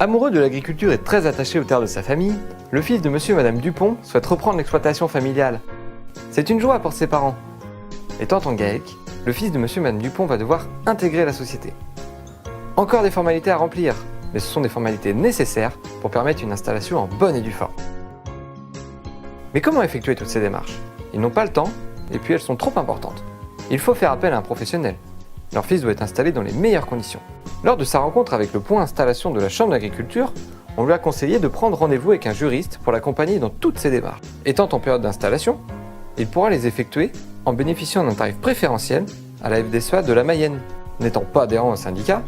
Amoureux de l'agriculture et très attaché aux terres de sa famille, le fils de monsieur et madame Dupont souhaite reprendre l'exploitation familiale. C'est une joie pour ses parents. Étant en GAEC, le fils de monsieur et madame Dupont va devoir intégrer la société. Encore des formalités à remplir, mais ce sont des formalités nécessaires pour permettre une installation en bonne et due forme. Mais comment effectuer toutes ces démarches? Ils n'ont pas le temps, et puis elles sont trop importantes. Il faut faire appel à un professionnel. Leur fils doit être installé dans les meilleures conditions. Lors de sa rencontre avec le point installation de la Chambre d'agriculture, on lui a conseillé de prendre rendez-vous avec un juriste pour l'accompagner dans toutes ses démarches. Étant en période d'installation, il pourra les effectuer en bénéficiant d'un tarif préférentiel à la FDSEA de la Mayenne. N'étant pas adhérent au syndicat,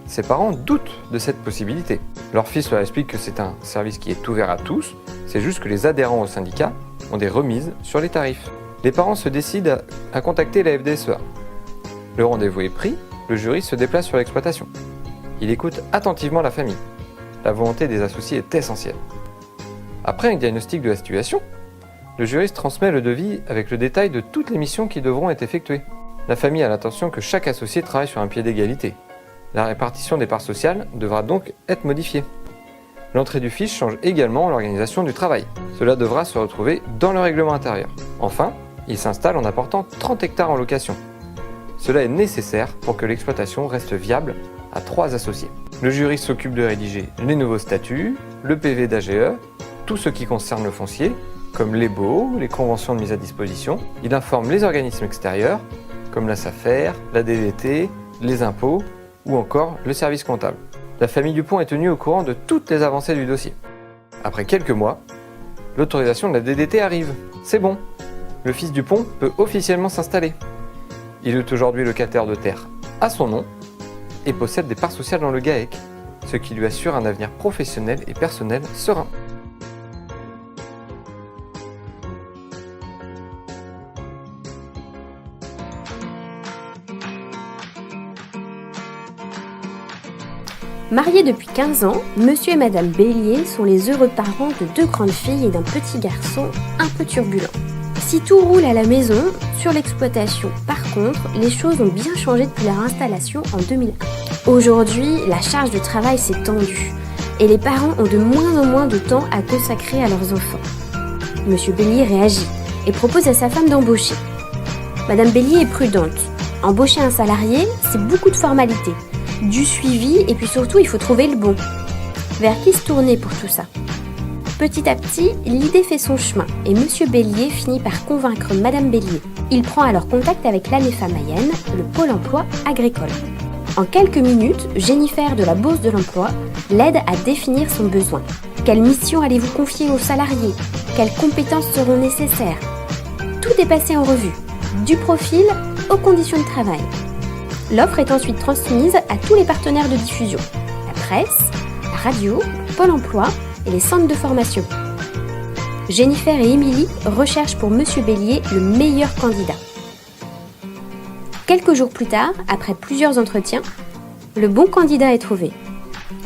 ses parents doutent de cette possibilité. Leur fils leur explique que c'est un service qui est ouvert à tous, c'est juste que les adhérents au syndicat ont des remises sur les tarifs. Les parents se décident à contacter la FDSEA. Le rendez-vous est pris, le juriste se déplace sur l'exploitation. Il écoute attentivement la famille. La volonté des associés est essentielle. Après un diagnostic de la situation, le juriste transmet le devis avec le détail de toutes les missions qui devront être effectuées. La famille a l'intention que chaque associé travaille sur un pied d'égalité. La répartition des parts sociales devra donc être modifiée. L'entrée du fiche change également l'organisation du travail. Cela devra se retrouver dans le règlement intérieur. Enfin, il s'installe en apportant 30 hectares en location. Cela est nécessaire pour que l'exploitation reste viable à 3 associés. Le juriste s'occupe de rédiger les nouveaux statuts, le PV d'AGE, tout ce qui concerne le foncier, comme les baux, les conventions de mise à disposition. Il informe les organismes extérieurs, comme la SAFER, la DDT, les impôts ou encore le service comptable. La famille Dupont est tenue au courant de toutes les avancées du dossier. Après quelques mois, l'autorisation de la DDT arrive. C'est bon, le fils Dupont peut officiellement s'installer. Il est aujourd'hui locataire de terre à son nom et possède des parts sociales dans le GAEC, ce qui lui assure un avenir professionnel et personnel serein. Mariés depuis 15 ans, monsieur et madame Bélier sont les heureux parents de 2 grandes filles et d'un petit garçon un peu turbulent. Si tout roule à la maison, sur l'exploitation, par contre, les choses ont bien changé depuis leur installation en 2001. Aujourd'hui, la charge de travail s'est tendue et les parents ont de moins en moins de temps à consacrer à leurs enfants. Monsieur Bélier réagit et propose à sa femme d'embaucher. Madame Bélier est prudente. Embaucher un salarié, c'est beaucoup de formalités, du suivi et puis surtout, il faut trouver le bon. Vers qui se tourner pour tout ça ? Petit à petit, l'idée fait son chemin et monsieur Bélier finit par convaincre madame Bélier. Il prend alors contact avec l'ANEFA Mayenne, le pôle emploi agricole. En quelques minutes, Jennifer de la Bourse de l'Emploi l'aide à définir son besoin. Quelle mission allez-vous confier aux salariés ? Quelles compétences seront nécessaires ? Tout est passé en revue, du profil aux conditions de travail. L'offre est ensuite transmise à tous les partenaires de diffusion, la presse, la radio, Pôle emploi et les centres de formation. Jennifer et Émilie recherchent pour monsieur Bélier le meilleur candidat. Quelques jours plus tard, après plusieurs entretiens, le bon candidat est trouvé.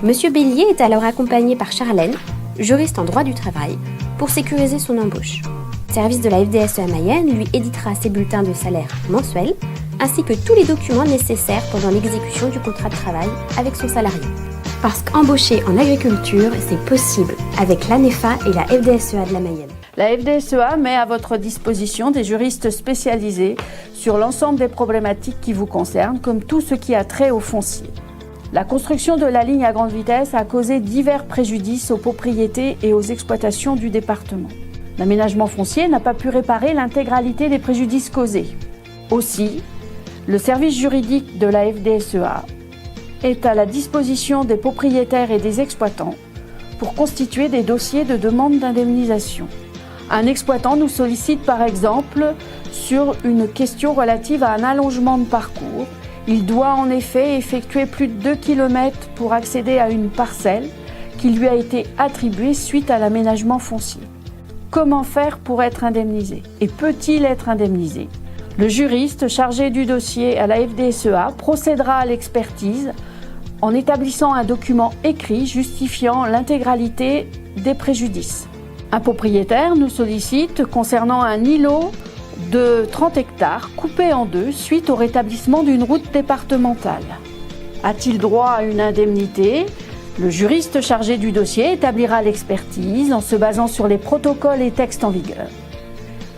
Monsieur Bélier est alors accompagné par Charlène, juriste en droit du travail, pour sécuriser son embauche. Le service de la FDSEA Mayenne lui éditera ses bulletins de salaire mensuels, ainsi que tous les documents nécessaires pendant l'exécution du contrat de travail avec son salarié. Parce qu'embaucher en agriculture, c'est possible avec l'ANEFA et la FDSEA de la Mayenne. La FDSEA met à votre disposition des juristes spécialisés sur l'ensemble des problématiques qui vous concernent, comme tout ce qui a trait au foncier. La construction de la ligne à grande vitesse a causé divers préjudices aux propriétés et aux exploitations du département. L'aménagement foncier n'a pas pu réparer l'intégralité des préjudices causés. Aussi, le service juridique de la FDSEA est à la disposition des propriétaires et des exploitants pour constituer des dossiers de demande d'indemnisation. Un exploitant nous sollicite par exemple sur une question relative à un allongement de parcours. Il doit en effet effectuer plus de 2 km pour accéder à une parcelle qui lui a été attribuée suite à l'aménagement foncier. Comment faire pour être indemnisé ? Et peut-il être indemnisé ? Le juriste chargé du dossier à la FDSEA procédera à l'expertise en établissant un document écrit justifiant l'intégralité des préjudices. Un propriétaire nous sollicite concernant un îlot de 30 hectares coupé en 2 suite au rétablissement d'une route départementale. A-t-il droit à une indemnité ? Le juriste chargé du dossier établira l'expertise en se basant sur les protocoles et textes en vigueur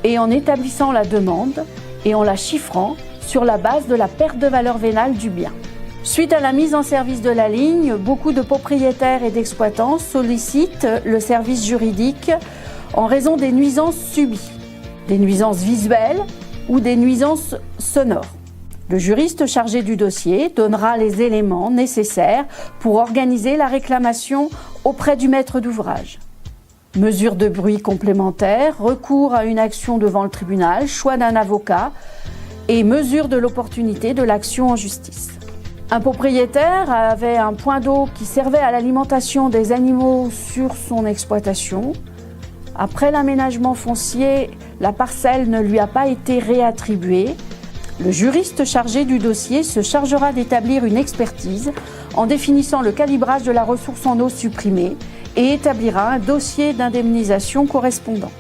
et en établissant la demande et en la chiffrant sur la base de la perte de valeur vénale du bien. Suite à la mise en service de la ligne, beaucoup de propriétaires et d'exploitants sollicitent le service juridique en raison des nuisances subies, des nuisances visuelles ou des nuisances sonores. Le juriste chargé du dossier donnera les éléments nécessaires pour organiser la réclamation auprès du maître d'ouvrage. Mesures de bruit complémentaires, recours à une action devant le tribunal, choix d'un avocat et mesure de l'opportunité de l'action en justice. Un propriétaire avait un point d'eau qui servait à l'alimentation des animaux sur son exploitation. Après l'aménagement foncier, la parcelle ne lui a pas été réattribuée. Le juriste chargé du dossier se chargera d'établir une expertise en définissant le calibrage de la ressource en eau supprimée et établira un dossier d'indemnisation correspondant.